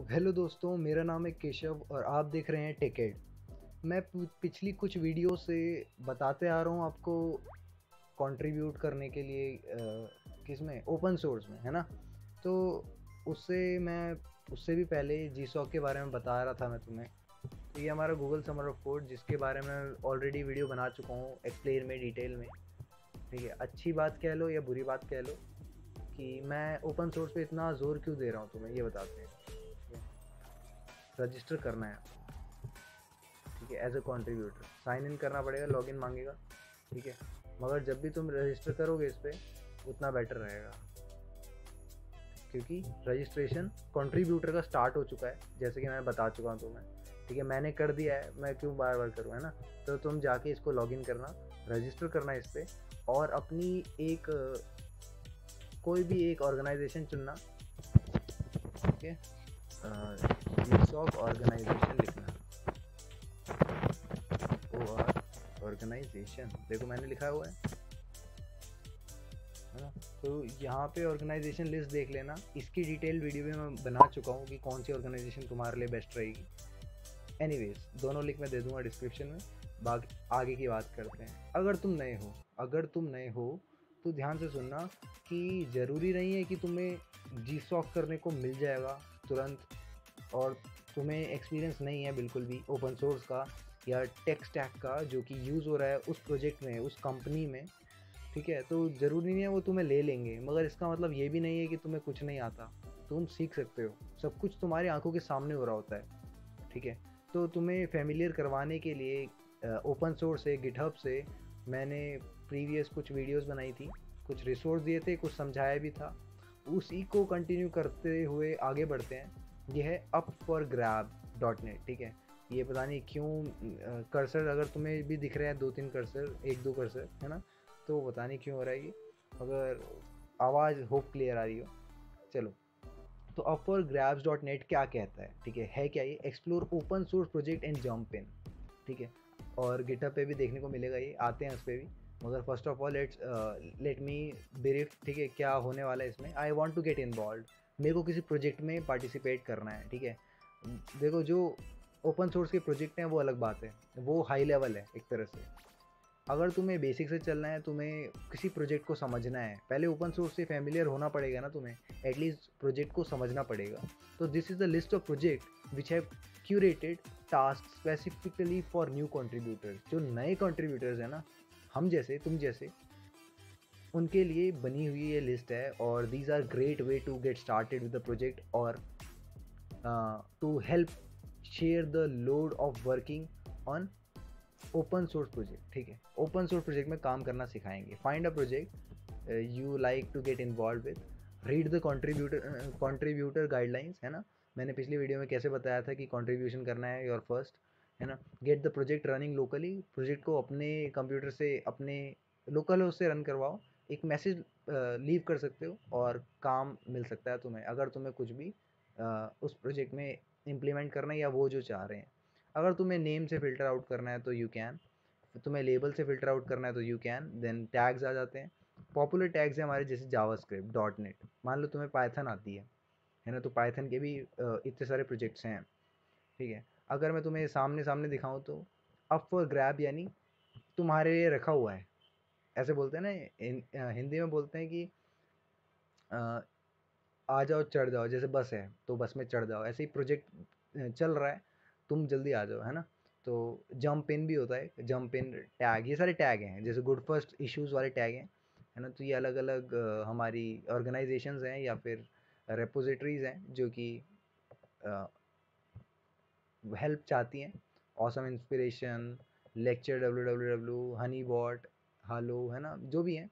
Hello दोस्तों, मेरा नाम है केशव और आप देख रहे हैं टेकेड। मैं पिछली कुछ वीडियो से बताते आ रहा हूँ आपको कंट्रीब्यूट करने के लिए किसमें ओपन सोर्स में, है ना। तो उससे भी पहले जीसॉक के बारे में बता रहा था मैं तुम्हें। तो ये हमारा गूगल समर ऑफ कोड जिसके बारे में ऑलरेडी वीडियो बना चुका हूँ एक्सप्लेन में, डिटेल में। ठीक है, अच्छी बात कह लो या बुरी बात कह लो कि मैं ओपन सोर्स पे इतना जोर क्यों दे रहा हूँ तुम्हें, ये बताते हैं। रजिस्टर करना है, ठीक है, as a contributor sign in करना पड़ेगा, लॉगिन मांगेगा, ठीक है। मगर जब भी तुम रजिस्टर करोगे इस पर उतना बेटर रहेगा, क्योंकि रजिस्ट्रेशन कंट्रीब्यूटर का स्टार्ट हो चुका है, जैसे कि मैं बता चुका हूँ तुम्हें। ठीक है, मैंने कर दिया है, मैं क्यों बार बार करूँ, है ना। तो तुम जाके इसको लॉगिन करना, रजिस्टर करना इस पर, और अपनी एक कोई भी एक ऑर्गेनाइजेशन चुनना, ठीक है। जीसॉक ऑर्गेनाइजेशन लिखना, ऑर्गेनाइजेशन, देखो मैंने लिखा हुआ है ना। तो यहाँ पे ऑर्गेनाइजेशन लिस्ट देख लेना, इसकी डिटेल वीडियो भी मैं बना चुका हूँ कि कौन सी ऑर्गेनाइजेशन तुम्हारे लिए बेस्ट रहेगी। एनीवेज, दोनों लिंक मैं दे दूंगा डिस्क्रिप्शन में। बाकी आगे की बात करते हैं। अगर तुम नए हो तो ध्यान से सुनना कि ज़रूरी नहीं है कि तुम्हें जी सॉक करने को मिल जाएगा तुरंत, और तुम्हें एक्सपीरियंस नहीं है बिल्कुल भी ओपन सोर्स का या टेक स्टैक का जो कि यूज़ हो रहा है उस प्रोजेक्ट में, उस कंपनी में। ठीक है, तो ज़रूरी नहीं है वो तुम्हें ले लेंगे, मगर इसका मतलब ये भी नहीं है कि तुम्हें कुछ नहीं आता। तुम सीख सकते हो, सब कुछ तुम्हारी आंखों के सामने हो रहा होता है। ठीक है, तो तुम्हें फेमिलियर करवाने के लिए ओपन सोर्स से, गिटहब से मैंने प्रीवियस कुछ वीडियोस बनाई थी, कुछ रिसोर्स दिए थे, कुछ समझाया भी था। उसी को कंटिन्यू करते हुए आगे बढ़ते हैं। ये है upforgrab.net, ठीक है। ये पता नहीं क्यों कर्सर, अगर तुम्हें भी दिख रहा है दो तीन कर्सर, एक दो कर्सर, है ना, तो पता नहीं क्यों हो रहा है ये। अगर आवाज़ होप क्लियर आ रही हो, चलो। तो upforgrabs.net क्या कहता है, ठीक है क्या ये, explore open source project and jump in, ठीक है। और गिटहब पे भी देखने को मिलेगा, ये आते हैं उस पर भी। मगर first of all let me brief, ठीक है, क्या होने वाला है इसमें। I want to get involve, मेरे को किसी प्रोजेक्ट में पार्टिसिपेट करना है, ठीक है। देखो, जो ओपन सोर्स के प्रोजेक्ट हैं वो अलग बात है, वो हाई लेवल है एक तरह से। अगर तुम्हें बेसिक से चलना है, तुम्हें किसी प्रोजेक्ट को समझना है, पहले ओपन सोर्स से फैमिलियर होना पड़ेगा ना तुम्हें, एटलीस्ट प्रोजेक्ट को समझना पड़ेगा। तो this is the list of project which have curated task specifically for new contributors. जो नए कंट्रीब्यूटर्स हैं ना, हम जैसे, तुम जैसे, उनके लिए बनी हुई ये लिस्ट है। और these are great way to get started with the project, और to help share the load of working on open source project. ठीक है, ओपन सोर्स प्रोजेक्ट में काम करना सिखाएंगे। Find a project you like to get involve with, read the contributor guidelines, है ना। मैंने पिछली वीडियो में कैसे बताया था कि कंट्रीब्यूशन करना है योर फर्स्ट, है ना। Get the project running locally, project को अपने कंप्यूटर से, अपने लोकल होस्ट से रन करवाओ। एक मैसेज लीव कर सकते हो और काम मिल सकता है तुम्हें, अगर तुम्हें कुछ भी उस प्रोजेक्ट में इम्प्लीमेंट करना है या वो जो चाह रहे हैं। अगर तुम्हें नेम से फ़िल्टर आउट करना है तो यू कैन, तुम्हें लेबल से फ़िल्टर आउट करना है तो यू कैन। देन टैग्स आ जाते हैं, पॉपुलर टैग्स हैं हमारे, जैसे जावास्क्रिप्ट, डॉट नेट। मान लो तुम्हें पाइथन आती है ना, तो पाइथन के भी इतने सारे प्रोजेक्ट्स हैं, ठीक है। अगर मैं तुम्हें सामने सामने दिखाऊं तो अप फॉर ग्रैब यानी तुम्हारे लिए रखा हुआ है, ऐसे बोलते हैं ना, हिंदी में बोलते हैं कि आ जाओ चढ़ जाओ, जैसे बस है तो बस में चढ़ जाओ, ऐसे ही प्रोजेक्ट चल रहा है, तुम जल्दी आ जाओ, है ना। तो जंप इन भी होता है, जंप इन टैग, ये सारे टैग हैं, जैसे गुड फर्स्ट इश्यूज वाले टैग हैं, है ना। तो ये अलग अलग हमारी ऑर्गेनाइजेशंस हैं या फिर रेपोजिटरीज हैं जो कि हेल्प चाहती हैं। Awesome inspiration, lecture www, honey bot, hello, है ना, जो भी है।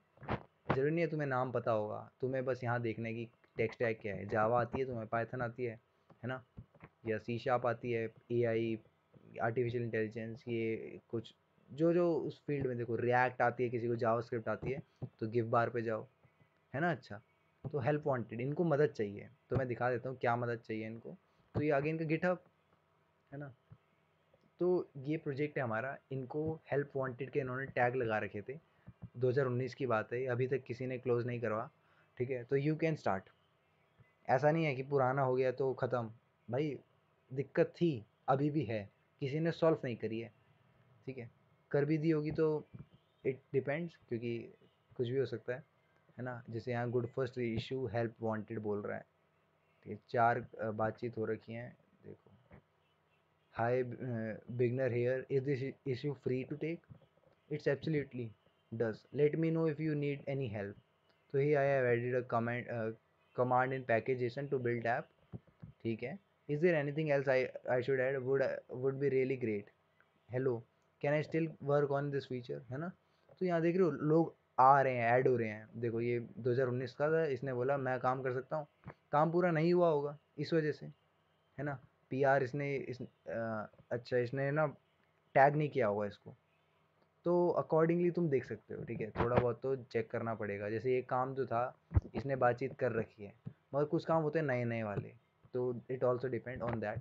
ज़रूरी नहीं है तुम्हें नाम पता होगा, तुम्हें बस यहाँ देखने की टेक स्टैक क्या है। जावा आती है तुम्हें, पाइथन आती है ना, या सी शार्प आती है, एआई, आर्टिफिशियल इंटेलिजेंस, ये कुछ जो जो उस फील्ड में। देखो, रिएक्ट आती है किसी को, जावास्क्रिप्ट आती है, तो गिव बार पे जाओ, है ना। अच्छा, तो हेल्प वांटेड, इनको मदद चाहिए, तो मैं दिखा देता हूँ क्या मदद चाहिए इनको। तो ये आगे इनका गिटहब, है ना। तो ये प्रोजेक्ट है हमारा, इनको हेल्प वांटेड के इन्होंने टैग लगा रखे थे। 2019 की बात है, अभी तक किसी ने क्लोज़ नहीं करवा, ठीक है। तो यू कैन स्टार्ट, ऐसा नहीं है कि पुराना हो गया तो ख़त्म, भाई दिक्कत थी, अभी भी है, किसी ने सॉल्व नहीं करी है, ठीक है। कर भी दी होगी तो इट डिपेंड्स, क्योंकि कुछ भी हो सकता है ना। जैसे यहाँ good first issue help wanted बोल रहा है, ठीक है। 4 बातचीत हो रखी हैं, देखो। Hi beginner here, is this issue free to take? It's absolutely does, let me know if you need any help. तो hi I have added a command in package json to build app, ठीक है। Is there anything else I should add? Would be really great. Hello, can I still work on this feature, है ना। तो यहाँ देख रहे हो लोग आ रहे हैं, ऐड हो रहे हैं। देखो ये 2019 का था, इसने बोला मैं काम कर सकता हूँ, काम पूरा नहीं हुआ होगा इस वजह से, है ना। पीआर इसने अच्छा इसने ना टैग नहीं किया होगा इसको। तो अकॉर्डिंगली तुम देख सकते हो, ठीक है। थोड़ा बहुत तो चेक करना पड़ेगा। जैसे ये काम जो था इसने बातचीत कर रखी है, मगर कुछ काम होते हैं नए नए वाले, तो it also depend on that.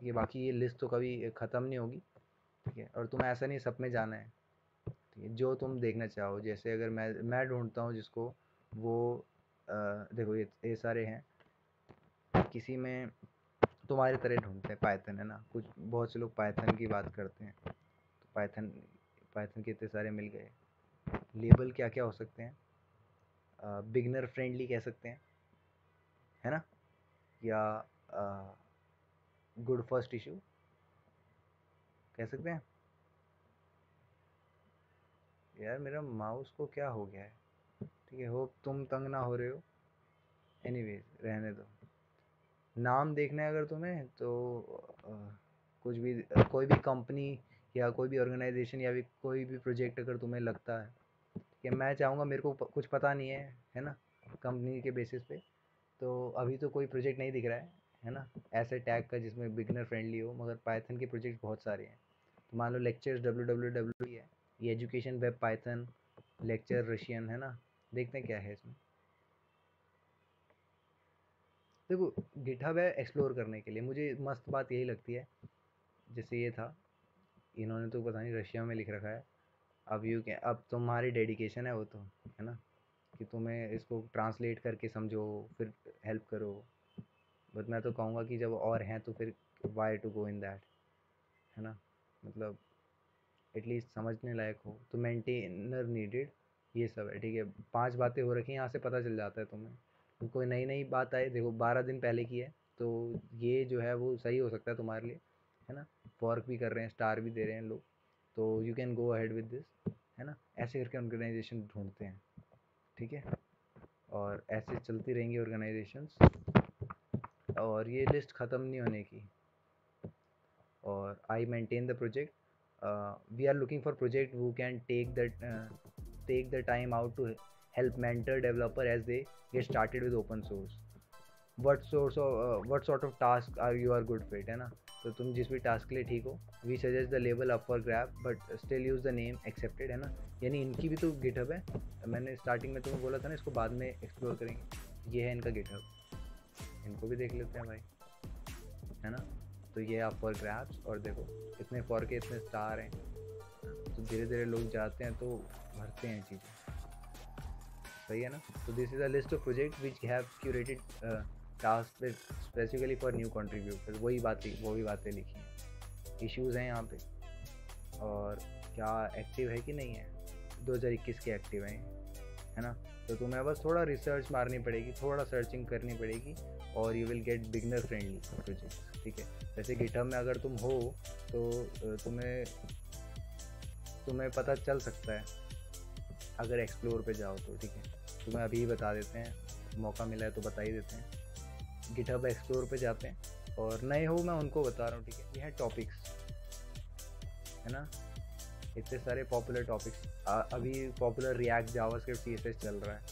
ये बाकी ये लिस्ट तो कभी ख़त्म नहीं होगी, ठीक है। और तुम्हें ऐसा नहीं सब में जाना है, ठीक है। जो तुम देखना चाहो, जैसे अगर मैं ढूंढता हूँ जिसको, वो देखो ये सारे हैं, किसी में तुम्हारी तरह ढूंढते हैं पाइथन, है ना। कुछ बहुत से लोग पाइथन की बात करते हैं, तो पाइथन पाइथन के इतने सारे मिल गए। लेबल क्या क्या हो सकते हैं? बिगनर फ्रेंडली कह सकते हैं, है ना। या गुड फर्स्ट इशू कह सकते हैं। यार मेरा माउस को क्या हो गया है, ठीक है। होप तुम तंग ना हो रहे हो। एनीवेज रहने दो। नाम देखना है अगर तुम्हें तो अ, कुछ भी कोई भी कंपनी या कोई भी ऑर्गेनाइजेशन या भी कोई भी प्रोजेक्ट अगर तुम्हें लगता है कि मैं चाहूँगा, मेरे को कुछ पता नहीं है ना, कंपनी के बेसिस पे, तो अभी तो कोई प्रोजेक्ट नहीं दिख रहा है ना, ऐसे टैग का जिसमें बिगनर फ्रेंडली हो। मगर पाइथन के प्रोजेक्ट बहुत सारे हैं। तो मान लो लेक्चर्स www है, ये education web Python, lecture Russian, है ना। देखते हैं क्या है इसमें। देखो गिटहब है एक्सप्लोर करने के लिए, मुझे मस्त बात यही लगती है। जैसे ये था, इन्होंने तो पता नहीं रशिया में लिख रखा है। अब यू क्या, अब तुम्हारी डेडिकेशन है वो तो, है ना, कि तुम्हें इसको ट्रांसलेट करके समझो, फिर हेल्प करो। बट मैं तो कहूँगा कि जब और हैं तो फिर why to go in that, है ना। मतलब एटलीस्ट समझने लायक हो तो मेंटेनर नीडेड, ये सब है, ठीक है। 5 बातें हो रखी हैं, यहाँ से पता चल जाता है तुम्हें। तो कोई नई नई बात आए, देखो 12 दिन पहले की है, तो ये जो है वो सही हो सकता है तुम्हारे लिए, है ना। वर्क भी कर रहे हैं, स्टार भी दे रहे हैं लोग, तो you can go ahead with this, है ना। ऐसे करके ऑर्गेनाइजेशन ढूंढते हैं, ठीक है। और ऐसे चलती रहेंगी ऑर्गेनाइजेशंस, और ये लिस्ट ख़त्म नहीं होने की। और I maintain the project, we are looking for project who can take the time out to help mentor developer as they get started with open source. What sort of task are you are good fit, है ना। तो तुम जिस भी task के लिए ठीक हो, we suggest the label up for grab but still use the name accepted, है ना। यानी इनकी भी तो गिटहब है, मैंने स्टार्टिंग में तुम्हें बोला था ना, इसको बाद में एक्सप्लोर करेंगे। ये है इनका गिटहब, इनको भी देख लेते हैं भाई, है ना। तो ये आप फॉर ग्रैब्स, और देखो इतने फॉर के इतने स्टार हैं, तो धीरे धीरे लोग जाते हैं तो भरते हैं चीज़ें, सही है ना। तो this is a list of project which have curated task specifically for new contributors. वही बातें लिखी हैं। इश्यूज़ हैं यहाँ पे, और क्या एक्टिव है कि नहीं है, 2021 के एक्टिव हैं, है ना। तो तुम्हें बस थोड़ा रिसर्च मारनी पड़ेगी, थोड़ा सर्चिंग करनी पड़ेगी, और you will get beginner friendly project, ठीक है। जैसे गिटहब में अगर तुम हो तो तुम्हें पता चल सकता है अगर एक्सप्लोर पे जाओ तो, ठीक है। तुम्हें अभी ही बता देते हैं, मौका मिला है तो बता ही देते हैं। गिटहब एक्सप्लोर पे जाते हैं, और नए हो मैं उनको बता रहा हूँ, ठीक है। ये है टॉपिक्स, है ना। इतने सारे पॉपुलर टॉपिक्स, अभी पॉपुलर रिएक्ट जावास्क्रिप्ट सीएसएस चल रहा है।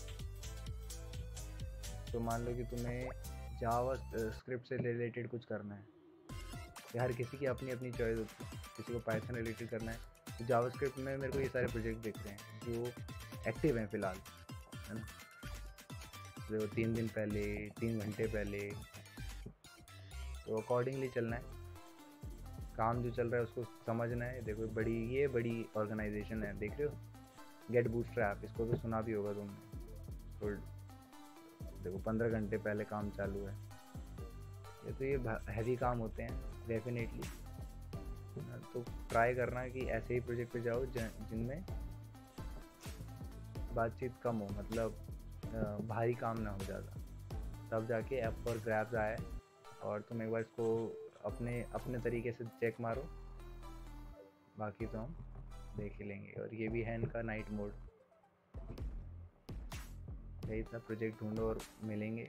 तो मान लो कि तुम्हें जावा स्क्रिप्ट से रिलेटेड कुछ करना है, हर किसी की अपनी अपनी चॉइस होती है। किसी को पाइथन रिलेटेड करना है, तो जावास्क्रिप्ट में मेरे को ये सारे प्रोजेक्ट दिख रहे हैं जो एक्टिव हैं फ़िलहाल, है ना। जो 3 दिन पहले, 3 घंटे पहले, तो अकॉर्डिंगली चलना है। काम जो चल रहा है उसको समझना है। देखो ये बड़ी ऑर्गेनाइजेशन है, देख रहे हो, गेट बूटस्ट्रैप, इसको तो सुना भी होगा तुमने। तो देखो 15 घंटे पहले काम चालू है, तो ये हैवी काम होते हैं डेफिनेटली। तो ट्राई करना कि ऐसे ही प्रोजेक्ट पे जाओ जिनमें बातचीत कम हो, मतलब भारी काम ना हो ज़्यादा, तब जाके ऐप पर ग्रैब्स आए और तुम एक बार इसको अपने अपने तरीके से चेक मारो। बाकी तो हम देख ही लेंगे। और ये भी है इनका नाइट मोड। यही था, प्रोजेक्ट ढूंढो और मिलेंगे।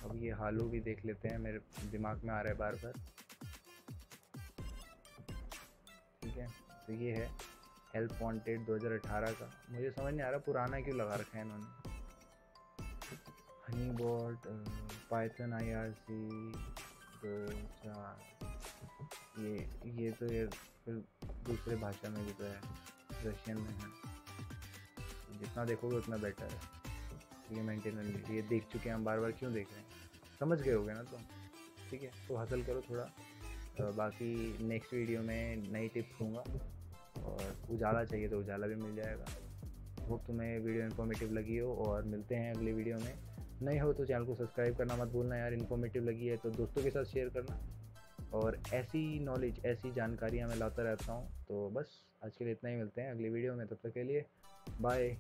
अब ये हालू भी देख लेते हैं, मेरे दिमाग में आ रहा है बार बार। ठीक है, तो ये है हेल्प वांटेड 2018 का। मुझे समझ नहीं आ रहा पुराना क्यों लगा रखा है इन्होंने। हनीबॉट, पाइथन IRC 2.4, ये तो ये फिर दूसरे भाषा में भी तो है, रशियन में है। जितना देखोगे उतना बेटर है। ये मेंटेनेंस ये देख चुके हैं हम, बार बार क्यों देख रहे हैं, समझ गए होगे ना तुम। ठीक है, तो हासिल करो थोड़ा। बाकी नेक्स्ट वीडियो में नई टिप्स दूंगा, और उजाला चाहिए तो उजाला भी मिल जाएगा। होप तुम्हें वीडियो इन्फॉर्मेटिव लगी हो, और मिलते हैं अगले वीडियो में। नए हो तो चैनल को सब्सक्राइब करना मत भूलना यार। इन्फॉर्मेटिव लगी है तो दोस्तों के साथ शेयर करना, और ऐसी नॉलेज, ऐसी जानकारियाँ मैं लाता रहता हूँ। तो बस आज के लिए इतना ही, मिलते हैं अगली वीडियो में, तब तक के लिए बाय।